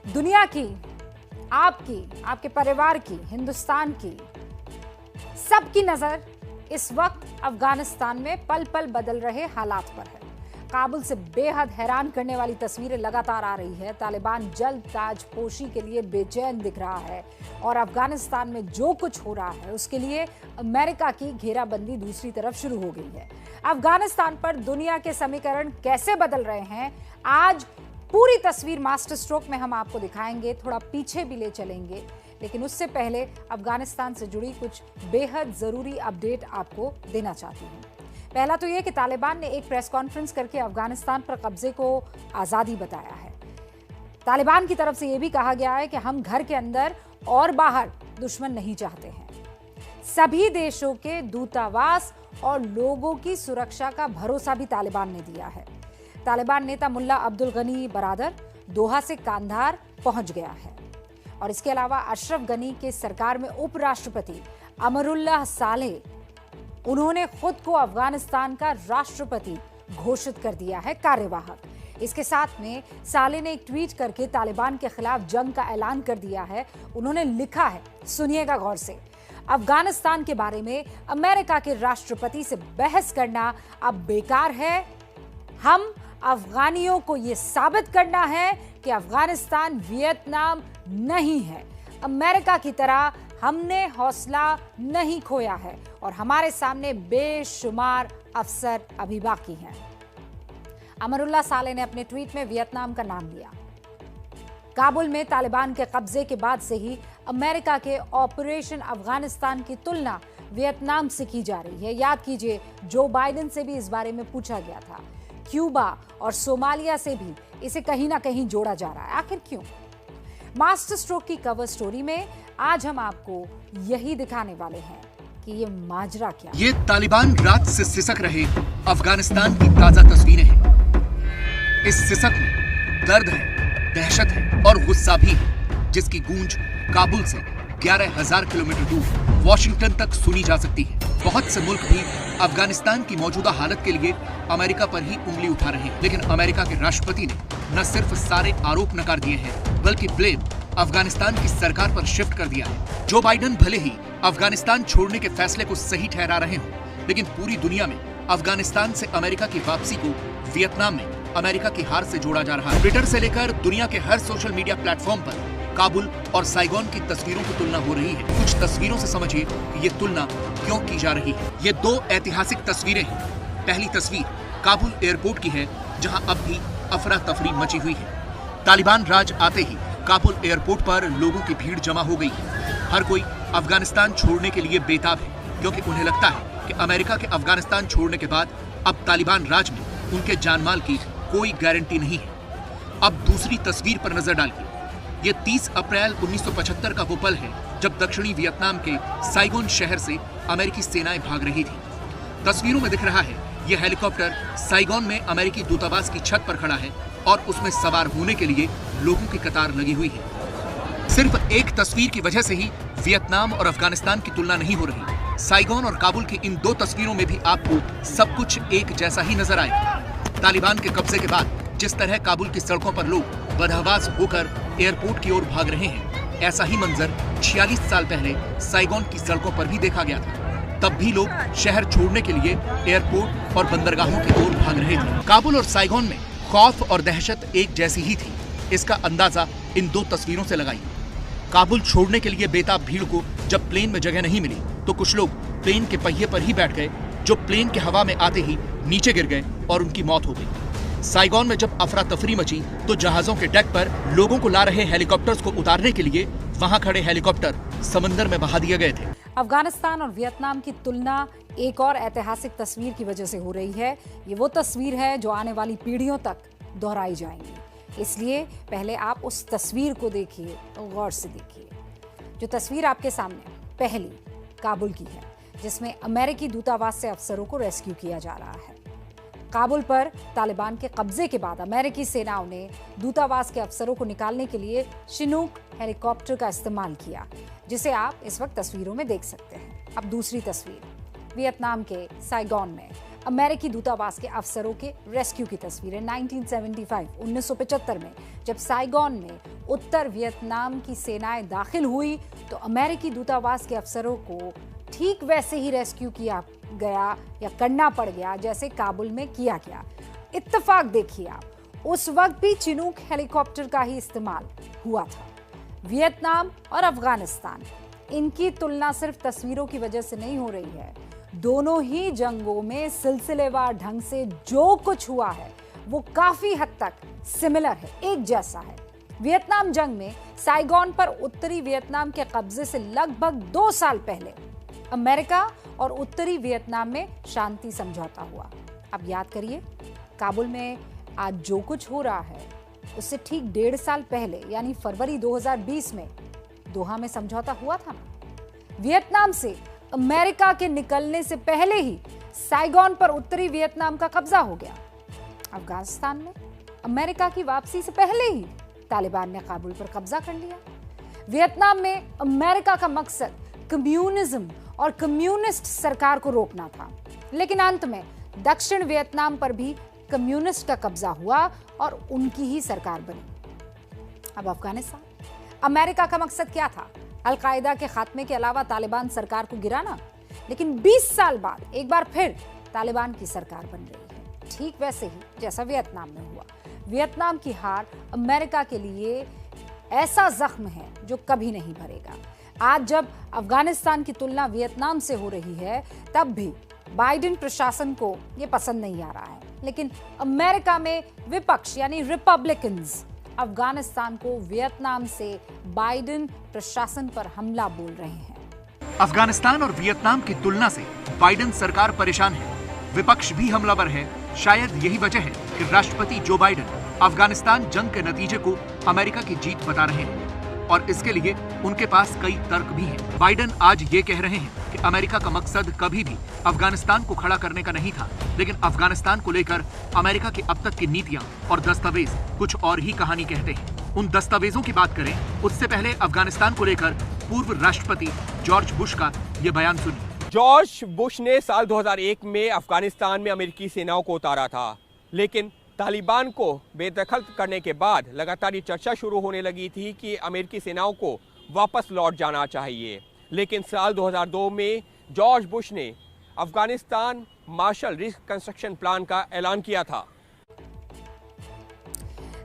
दुनिया की, आपकी, आपके परिवार की, हिंदुस्तान की, सबकी नजर इस वक्त अफगानिस्तान में पल पल बदल रहे हालात पर है। काबुल से बेहद हैरान करने वाली तस्वीरें लगातार आ रही है। तालिबान जल्द ताजपोशी के लिए बेचैन दिख रहा है और अफगानिस्तान में जो कुछ हो रहा है उसके लिए अमेरिका की घेराबंदी दूसरी तरफ शुरू हो गई है। अफगानिस्तान पर दुनिया के समीकरण कैसे बदल रहे हैं, आज पूरी तस्वीर मास्टर स्ट्रोक में हम आपको दिखाएंगे, थोड़ा पीछे भी ले चलेंगे, लेकिन उससे पहले अफगानिस्तान से जुड़ी कुछ बेहद जरूरी अपडेट आपको देना चाहती हूँ। पहला तो यह कि तालिबान ने एक प्रेस कॉन्फ्रेंस करके अफगानिस्तान पर कब्जे को आजादी बताया है। तालिबान की तरफ से यह भी कहा गया है कि हम घर के अंदर और बाहर दुश्मन नहीं चाहते हैं। सभी देशों के दूतावास और लोगों की सुरक्षा का भरोसा भी तालिबान ने दिया है। तालिबान नेता मुल्ला अब्दुल गनी बरादर दोहा से कांधार पहुंच गया है और इसके अलावा अशरफ गनी के सरकार में उपराष्ट्रपति अमरुल्लाह सालेह, उन्होंने खुद को अफगानिस्तान का राष्ट्रपति घोषित कर दिया है, कार्यवाहक। इसके साथ में सालेह ने एक ट्वीट करके तालिबान के खिलाफ जंग का ऐलान कर दिया है। उन्होंने लिखा है, सुनिएगा गौर से, अफगानिस्तान के बारे में अमेरिका के राष्ट्रपति से बहस करना अब बेकार है। हम अफगानियों को यह साबित करना है कि अफगानिस्तान वियतनाम नहीं है। अमेरिका की तरह हमने हौसला नहीं खोया है और हमारे सामने बेशुमार अवसर अभी बाकी हैं। अमरुल्लाह सालेह ने अपने ट्वीट में वियतनाम का नाम लिया। काबुल में तालिबान के कब्जे के बाद से ही अमेरिका के ऑपरेशन अफगानिस्तान की तुलना वियतनाम से की जा रही है। याद कीजिए, जो बाइडेन से भी इस बारे में पूछा गया था। क्यूबा और सोमालिया से भी इसे कहीं ना कहीं जोड़ा जा रहा है। आखिर क्यों? मास्टर स्ट्रोक की कवर स्टोरी में आज हम आपको यही दिखाने वाले हैं कि ये माजरा क्या है। ये तालिबान रात से सिसक रहे अफगानिस्तान की ताजा तस्वीरें हैं। इस सिसक में दर्द है, दहशत है और गुस्सा भी है, जिसकी गूंज काबुल से 11,000 किलोमीटर दूर वॉशिंगटन तक सुनी जा सकती है। बहुत से मुल्क भी अफगानिस्तान की मौजूदा हालत के लिए अमेरिका पर ही उंगली उठा रहे हैं, लेकिन अमेरिका के राष्ट्रपति ने न सिर्फ सारे आरोप नकार दिए हैं, बल्कि ब्लेम अफगानिस्तान की सरकार पर शिफ्ट कर दिया है। जो बाइडेन भले ही अफगानिस्तान छोड़ने के फैसले को सही ठहरा रहे हों, लेकिन पूरी दुनिया में अफगानिस्तान से अमेरिका की वापसी को वियतनाम में अमेरिका की हार से जोड़ा जा रहा है। ट्विटर से लेकर दुनिया के हर सोशल मीडिया प्लेटफॉर्म पर काबुल और साइगोन की तस्वीरों की तुलना हो रही है। कुछ तस्वीरों से समझिए कि ये तुलना क्यों की जा रही है। ये दो ऐतिहासिक तस्वीरें हैं। पहली तस्वीर काबुल एयरपोर्ट की है, जहां अब भी अफरा तफरी मची हुई है। तालिबान राज आते ही काबुल एयरपोर्ट पर लोगों की भीड़ जमा हो गई है। हर कोई अफगानिस्तान छोड़ने के लिए बेताब है, क्योंकि उन्हें लगता है कि अमेरिका के अफगानिस्तान छोड़ने के बाद अब तालिबान राज में उनके जानमाल की कोई गारंटी नहीं है। अब दूसरी तस्वीर पर नजर डालिए। ये 30 अप्रैल 1975 का वो पल है जब दक्षिणी वियतनाम के साइगोन शहर से अमेरिकी सेनाएं भाग रही थी। तस्वीरों में दिख रहा है, यह हेलीकॉप्टर साइगोन में अमेरिकी दूतावास की छत पर खड़ा है और उसमें सवार होने के लिए लोगों की कतार लगी हुई है। सिर्फ एक तस्वीर की वजह से ही वियतनाम और अफगानिस्तान की तुलना नहीं हो रही। साइगोन और काबुल की इन दो तस्वीरों में भी आपको सब कुछ एक जैसा ही नजर आएगा। तालिबान के कब्जे के बाद जिस तरह काबुल की सड़कों पर लोग बदहवास होकर एयरपोर्ट की ओर भाग रहे हैं, ऐसा ही मंजर 46 साल पहले साइगोन की सड़कों पर भी देखा गया था। तब भी लोग शहर छोड़ने के लिए एयरपोर्ट और बंदरगाहों की ओर भाग रहे थे। काबुल और साइगोन में खौफ और दहशत एक जैसी ही थी। इसका अंदाजा इन दो तस्वीरों से लगाइए। काबुल छोड़ने के लिए बेताब भीड़ को जब प्लेन में जगह नहीं मिली तो कुछ लोग प्लेन के पहिए पर ही बैठ गए, जो प्लेन के हवा में आते ही नीचे गिर गए और उनकी मौत हो गई। साइगोन में जब अफरा तफरी मची तो जहाजों के डेक पर लोगों को ला रहे हेलीकॉप्टर्स को उतारने के लिए वहां खड़े हेलीकॉप्टर समंदर में बहा दिए गए थे। अफगानिस्तान और वियतनाम की तुलना एक और ऐतिहासिक तस्वीर की वजह से हो रही है। ये वो तस्वीर है जो आने वाली पीढ़ियों तक दोहराई जाएंगी। इसलिए पहले आप उस तस्वीर को देखिए, गौर से देखिए। जो तस्वीर आपके सामने पहली काबुल की है, जिसमें अमेरिकी दूतावास से अफसरों को रेस्क्यू किया जा रहा है। काबुल पर तालिबान के कब्जे के बाद अमेरिकी सेनाओं ने दूतावास के अफसरों को निकालने के लिए शिनूक हेलीकॉप्टर का इस्तेमाल किया, जिसे आप इस वक्त तस्वीरों में देख सकते हैं। अब दूसरी तस्वीर वियतनाम के साइगोन में अमेरिकी दूतावास के अफसरों के रेस्क्यू की तस्वीरें 1975 में जब साइगोन में उत्तर वियतनाम की सेनाएं दाखिल हुई तो अमेरिकी दूतावास के अफसरों को ठीक वैसे ही रेस्क्यू किया गया या करना पड़ गया जैसे काबुल में किया गया। इत्तेफाक देखिए आप, उस वक्त भी चिनूक हेलीकॉप्टर का ही इस्तेमाल हुआ था। वियतनाम और अफगानिस्तान, इनकी तुलना सिर्फ तस्वीरों की वजह से नहीं हो रही है। दोनों ही जंगों में सिलसिलेवार ढंग से जो कुछ हुआ है वो काफी हद तक सिमिलर है, एक जैसा है। वियतनाम जंग में साइगोन पर उत्तरी वियतनाम के कब्जे से लगभग 2 साल पहले अमेरिका और उत्तरी वियतनाम में शांति समझौता हुआ। अब याद करिए, काबुल में आज जो कुछ हो रहा है उससे ठीक 1.5 साल पहले यानी फरवरी 2020 में दोहा में समझौता हुआ था ना। वियतनाम से अमेरिका के निकलने से पहले ही साइगोन पर उत्तरी वियतनाम का कब्जा हो गया। अफगानिस्तान में अमेरिका की वापसी से पहले ही तालिबान ने काबुल पर कब्जा कर लिया। वियतनाम में अमेरिका का मकसद कम्युनिज्म और कम्युनिस्ट सरकार को रोकना था, लेकिन अंत में दक्षिण वियतनाम पर भी कम्युनिस्ट का कब्जा हुआ और उनकी ही सरकार बनी। अब अफगानिस्तान, अमेरिका का मकसद क्या था? अल-कायदा के खात्मे के अलावा तालिबान सरकार को गिराना, लेकिन 20 साल बाद एक बार फिर तालिबान की सरकार बन रही है, ठीक वैसे ही जैसा वियतनाम में हुआ। वियतनाम की हार अमेरिका के लिए ऐसा जख्म है जो कभी नहीं भरेगा। आज जब अफगानिस्तान की तुलना वियतनाम से हो रही है, तब भी बाइडेन प्रशासन को यह पसंद नहीं आ रहा है, लेकिन अमेरिका में विपक्ष यानी रिपब्लिकन्स अफगानिस्तान को वियतनाम से बाइडेन प्रशासन पर हमला बोल रहे हैं। अफगानिस्तान और वियतनाम की तुलना से बाइडेन सरकार परेशान है, विपक्ष भी हमलावर है। शायद यही वजह है कि राष्ट्रपति जो बाइडेन अफगानिस्तान जंग के नतीजे को अमेरिका की जीत बता रहे हैं और इसके लिए उनके पास कई तर्क भी हैं। बाइडेन आज ये कह रहे हैं कि अमेरिका का मकसद कभी भी अफगानिस्तान को खड़ा करने का नहीं था, लेकिन अफगानिस्तान को लेकर अमेरिका की अब तक की नीतियां और दस्तावेज कुछ और ही कहानी कहते हैं। उन दस्तावेजों की बात करें उससे पहले अफगानिस्तान को लेकर पूर्व राष्ट्रपति जॉर्ज बुश का ये बयान सुनिए। जॉर्ज बुश ने साल 2001 में अफगानिस्तान में अमेरिकी सेनाओं को उतारा था, लेकिन तालिबान को बेदखल करने के बाद लगातार ये चर्चा शुरू होने लगी थी कि अमेरिकी सेनाओं को वापस लौट जाना चाहिए। लेकिन साल 2002 में जॉर्ज बुश ने अफगानिस्तान मार्शल रिकंस्ट्रक्शन प्लान का ऐलान किया था।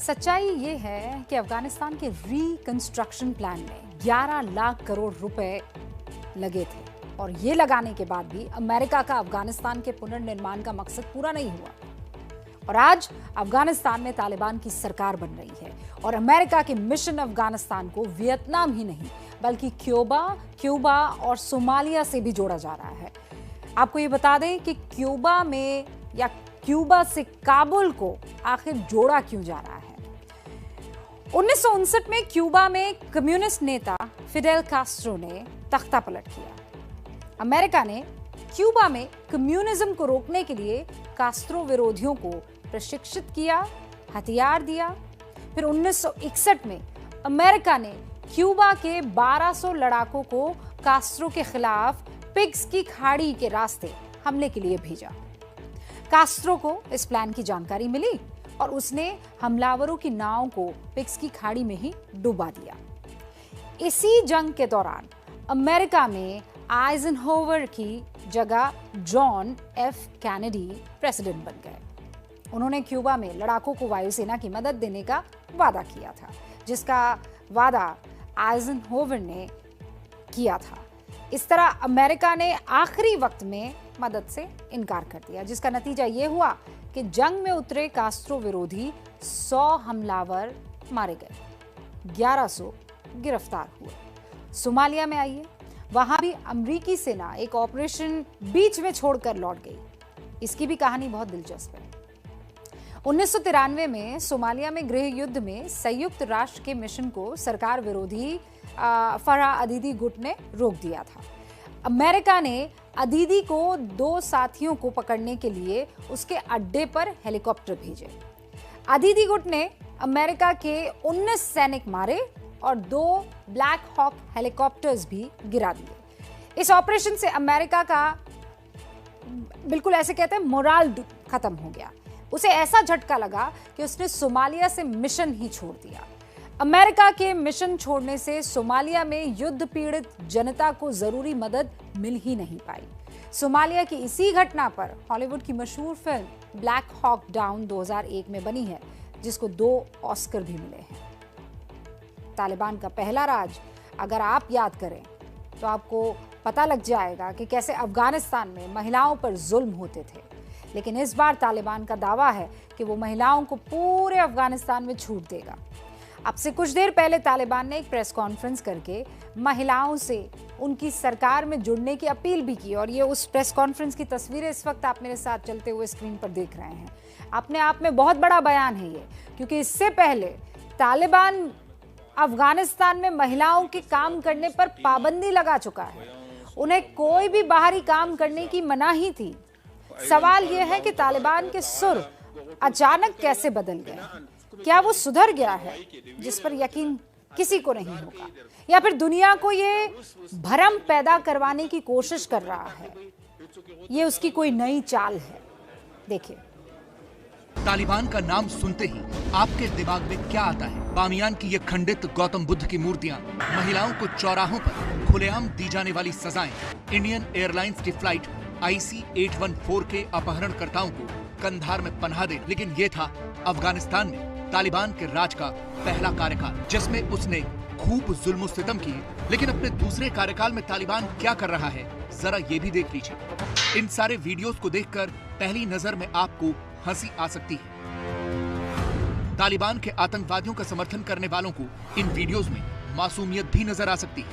सच्चाई ये है कि अफगानिस्तान के रिकंस्ट्रक्शन प्लान में 11 लाख करोड़ रुपए लगे थे और ये लगाने के बाद भी अमेरिका का अफगानिस्तान के पुनर्निर्माण का मकसद पूरा नहीं हुआ और आज अफगानिस्तान में तालिबान की सरकार बन रही है और अमेरिका के मिशन अफगानिस्तान को वियतनाम ही नहीं बल्कि क्यूबा और सोमालिया से भी जोड़ा जा रहा है। आपको ये बता दें कि क्यूबा में या क्यूबा से काबुल को आखिर जोड़ा क्यों जा रहा है। 1959 में क्यूबा में कम्युनिस्ट नेता फिडेल कास्ट्रो ने तख्ता पलट किया। अमेरिका ने क्यूबा में कम्युनिज्म को रोकने के लिए कास्ट्रो विरोधियों को प्रशिक्षित किया, हथियार दिया। फिर 1961 में अमेरिका ने क्यूबा के 1200 लड़ाकों को कास्ट्रो के खिलाफ पिग्स की खाड़ी के रास्ते हमले के लिए भेजा। कास्ट्रो को इस प्लान की जानकारी मिली और उसने हमलावरों की नाव को पिग्स की खाड़ी में ही डुबा दिया। इसी जंग के दौरान अमेरिका में आइजनहोवर की जगह जॉन एफ कैनेडी प्रेसिडेंट बन गए। उन्होंने क्यूबा में लड़ाकों को वायुसेना की मदद देने का वादा किया था, जिसका वादा आइजनहोवर ने किया था। इस तरह अमेरिका ने आखिरी वक्त में मदद से इनकार कर दिया, जिसका नतीजा ये हुआ कि जंग में उतरे कास्ट्रो विरोधी 100 हमलावर मारे गए, 1100 गिरफ्तार हुए। सोमालिया में आइए, वहां भी अमेरिकी सेना एक ऑपरेशन बीच में छोड़कर लौट गई। इसकी भी कहानी बहुत दिलचस्प है। 1993 में सोमालिया में गृह युद्ध में संयुक्त राष्ट्र के मिशन को सरकार विरोधी फराह अदीदी गुट ने रोक दिया था। अमेरिका ने अदीदी को 2 साथियों को पकड़ने के लिए उसके अड्डे पर हेलीकॉप्टर भेजे। अदीदी गुट ने अमेरिका के 19 सैनिक मारे और 2 ब्लैक हॉक हेलीकॉप्टर्स भी गिरा दिए। इस ऑपरेशन से अमेरिका का बिल्कुल ऐसे कहते हैं मोराल खत्म हो गया। उसे ऐसा झटका लगा कि उसने सोमालिया से मिशन ही छोड़ दिया। अमेरिका के मिशन छोड़ने से सोमालिया में युद्ध पीड़ित जनता को जरूरी मदद मिल ही नहीं पाई। सोमालिया की इसी घटना पर हॉलीवुड की मशहूर फिल्म ब्लैक हॉक डाउन 2001 में बनी है, जिसको 2 ऑस्कर भी मिले हैं। तालिबान का पहला राज अगर आप याद करें तो आपको पता लग जाएगा कि कैसे अफगानिस्तान में महिलाओं पर जुल्म होते थे। लेकिन इस बार तालिबान का दावा है कि वो महिलाओं को पूरे अफगानिस्तान में छूट देगा। अब से कुछ देर पहले तालिबान ने एक प्रेस कॉन्फ्रेंस करके महिलाओं से उनकी सरकार में जुड़ने की अपील भी की, और ये उस प्रेस कॉन्फ्रेंस की तस्वीरें इस वक्त आप मेरे साथ चलते हुए स्क्रीन पर देख रहे हैं। अपने आप में बहुत बड़ा बयान है ये, क्योंकि इससे पहले तालिबान अफगानिस्तान में महिलाओं के काम करने पर पाबंदी लगा चुका है। उन्हें कोई भी बाहरी काम करने की मनाही थी। सवाल यह है कि तालिबान के सुर अचानक कैसे बदल गए। क्या वो सुधर गया है, जिस पर यकीन किसी को नहीं होगा, या फिर दुनिया को ये भ्रम पैदा करवाने की कोशिश कर रहा है? ये उसकी कोई नई चाल है। देखिए, तालिबान का नाम सुनते ही आपके दिमाग में क्या आता है? बामियान की ये खंडित गौतम बुद्ध की मूर्तियां, महिलाओं को चौराहों पर खुलेआम दी जाने वाली सजाएं, इंडियन एयरलाइंस की फ्लाइट IC-814 के अपहरणकर्ताओं को कंधार में पनाह दे। लेकिन ये था अफगानिस्तान में तालिबान के राज का पहला कार्यकाल, जिसमें उसने खूब जुल्म सितम किए। लेकिन अपने दूसरे कार्यकाल में तालिबान क्या कर रहा है, जरा ये भी देख लीजिए। इन सारे वीडियोस को देखकर पहली नजर में आपको हंसी आ सकती है। तालिबान के आतंकवादियों का समर्थन करने वालों को इन वीडियोस में मासूमियत भी नजर आ सकती है।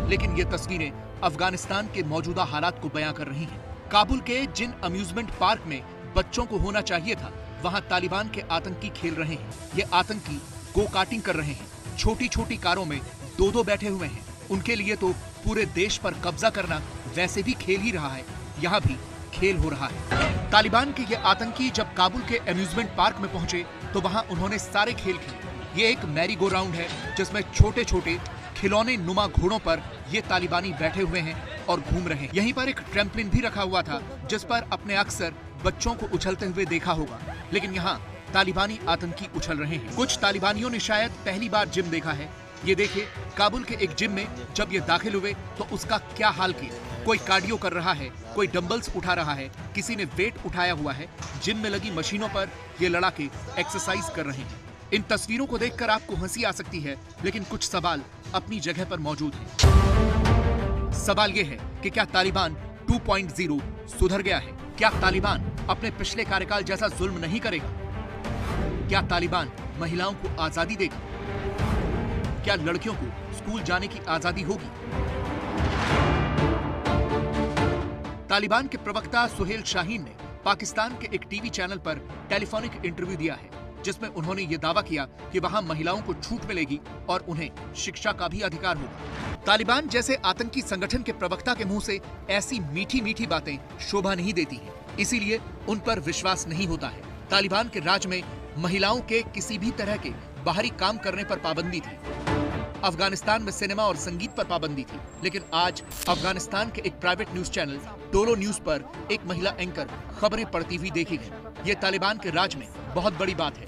लेकिन ये तस्वीरें अफगानिस्तान के मौजूदा हालात को बयां कर रही हैं। काबुल के जिन अम्यूजमेंट पार्क में बच्चों को होना चाहिए था, वहां तालिबान के आतंकी खेल रहे हैं। ये आतंकी गो कार्टिंग कर रहे हैं। छोटी छोटी कारों में 2-2 बैठे हुए हैं। उनके लिए तो पूरे देश पर कब्जा करना वैसे भी खेल ही रहा है, यहाँ भी खेल हो रहा है। तालिबान के ये आतंकी जब काबुल के अम्यूजमेंट पार्क में पहुंचे तो वहां उन्होंने सारे खेल खेले। ये एक मैरी गो राउंड है, जिसमें छोटे छोटे खिलौने नुमा घोड़ों पर ये तालिबानी बैठे हुए हैं और घूम रहे हैं। यहीं पर एक ट्रैम्पलिन भी रखा हुआ था, जिस पर अपने अक्सर बच्चों को उछलते हुए देखा होगा। लेकिन यहाँ तालिबानी आतंकी उछल रहे हैं। कुछ तालिबानियों ने शायद पहली बार जिम देखा है। ये देखिए, काबुल के एक जिम में जब ये दाखिल हुए तो उसका क्या हाल किया। कोई कार्डियो कर रहा है, कोई डंबल्स उठा रहा है, किसी ने वेट उठाया हुआ है। जिम में लगी मशीनों पर ये लड़ाके एक्सरसाइज कर रहे हैं। इन तस्वीरों को देखकर आपको हंसी आ सकती है, लेकिन कुछ सवाल अपनी जगह पर मौजूद हैं। सवाल ये है कि क्या तालिबान 2.0 सुधर गया है? क्या तालिबान अपने पिछले कार्यकाल जैसा जुल्म नहीं करेगा? क्या तालिबान महिलाओं को आजादी देगा? क्या लड़कियों को स्कूल जाने की आजादी होगी? तालिबान के प्रवक्ता सुहेल शाहीन ने पाकिस्तान के एक टीवी चैनल पर टेलीफोनिक इंटरव्यू दिया है, जिसमें उन्होंने ये दावा किया कि वहां महिलाओं को छूट मिलेगी और उन्हें शिक्षा का भी अधिकार होगा। तालिबान जैसे आतंकी संगठन के प्रवक्ता के मुंह से ऐसी मीठी मीठी बातें शोभा नहीं देती हैं, इसीलिए उन पर विश्वास नहीं होता है। तालिबान के राज में महिलाओं के किसी भी तरह के बाहरी काम करने पर पाबंदी थी। अफगानिस्तान में सिनेमा और संगीत पर पाबंदी थी। लेकिन आज अफगानिस्तान के एक private news channel Tolo news पर एक महिला एंकर खबरें पढ़ती हुई देखी गई। ये तालिबान के राज में बहुत बड़ी बात है।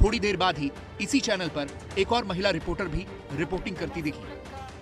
थोड़ी देर बाद ही इसी चैनल पर एक और महिला रिपोर्टर भी रिपोर्टिंग करती दिखी।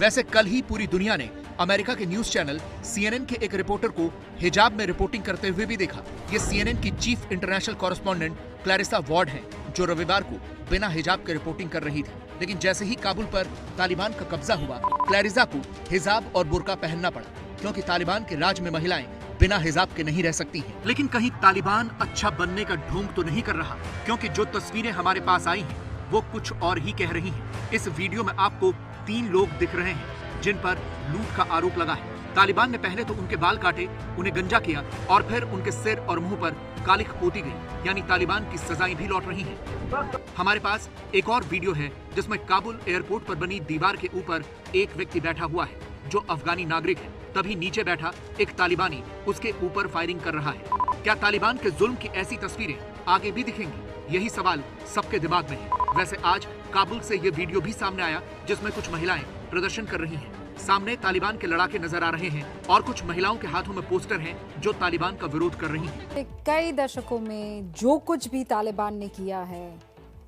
वैसे कल ही पूरी दुनिया ने अमेरिका के न्यूज चैनल CNN के एक रिपोर्टर को हिजाब में रिपोर्टिंग करते हुए भी देखा। ये CNN की chief international correspondent Clarissa Ward हैं, जो रविवार को बिना हिजाब के रिपोर्टिंग कर रही थी। लेकिन जैसे ही काबुल पर तालिबान का कब्जा हुआ, क्लैरिसा को हिजाब और बुर्का पहनना पड़ा, क्योंकि तालिबान के राज में महिलाएं बिना हिजाब के नहीं रह सकती हैं। लेकिन कहीं तालिबान अच्छा बनने का ढोंग तो नहीं कर रहा, क्योंकि जो तस्वीरें हमारे पास आई हैं वो कुछ और ही कह रही हैं। इस वीडियो में आपको 3 लोग दिख रहे हैं जिन पर लूट का आरोप लगा है। तालिबान ने पहले तो उनके बाल काटे, उन्हें गंजा किया और फिर उनके सिर और मुंह पर कालिख पोती गई, यानी तालिबान की सजाएं भी लौट रही हैं। हमारे पास एक और वीडियो है जिसमें काबुल एयरपोर्ट पर बनी दीवार के ऊपर एक व्यक्ति बैठा हुआ है जो अफगानी नागरिक है। तभी नीचे बैठा एक तालिबानी उसके ऊपर फायरिंग कर रहा है। क्या तालिबान के जुल्म की ऐसी तस्वीरें आगे भी दिखेंगी? यही सवाल सबके दिमाग में है। वैसे आज काबुल से ये वीडियो भी सामने आया जिसमें कुछ महिलाएं प्रदर्शन कर रही हैं। सामने तालिबान के लड़ाके नजर आ रहे हैं और कुछ महिलाओं के हाथों में पोस्टर हैं जो तालिबान का विरोध कर रही हैं। कई दशकों में जो कुछ भी तालिबान ने किया है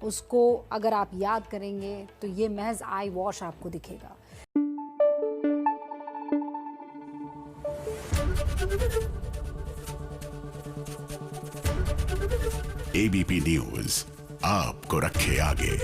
उसको अगर आप याद करेंगे तो ये महज आई वॉश आपको दिखेगा। एबीपी न्यूज आपको रखे आगे।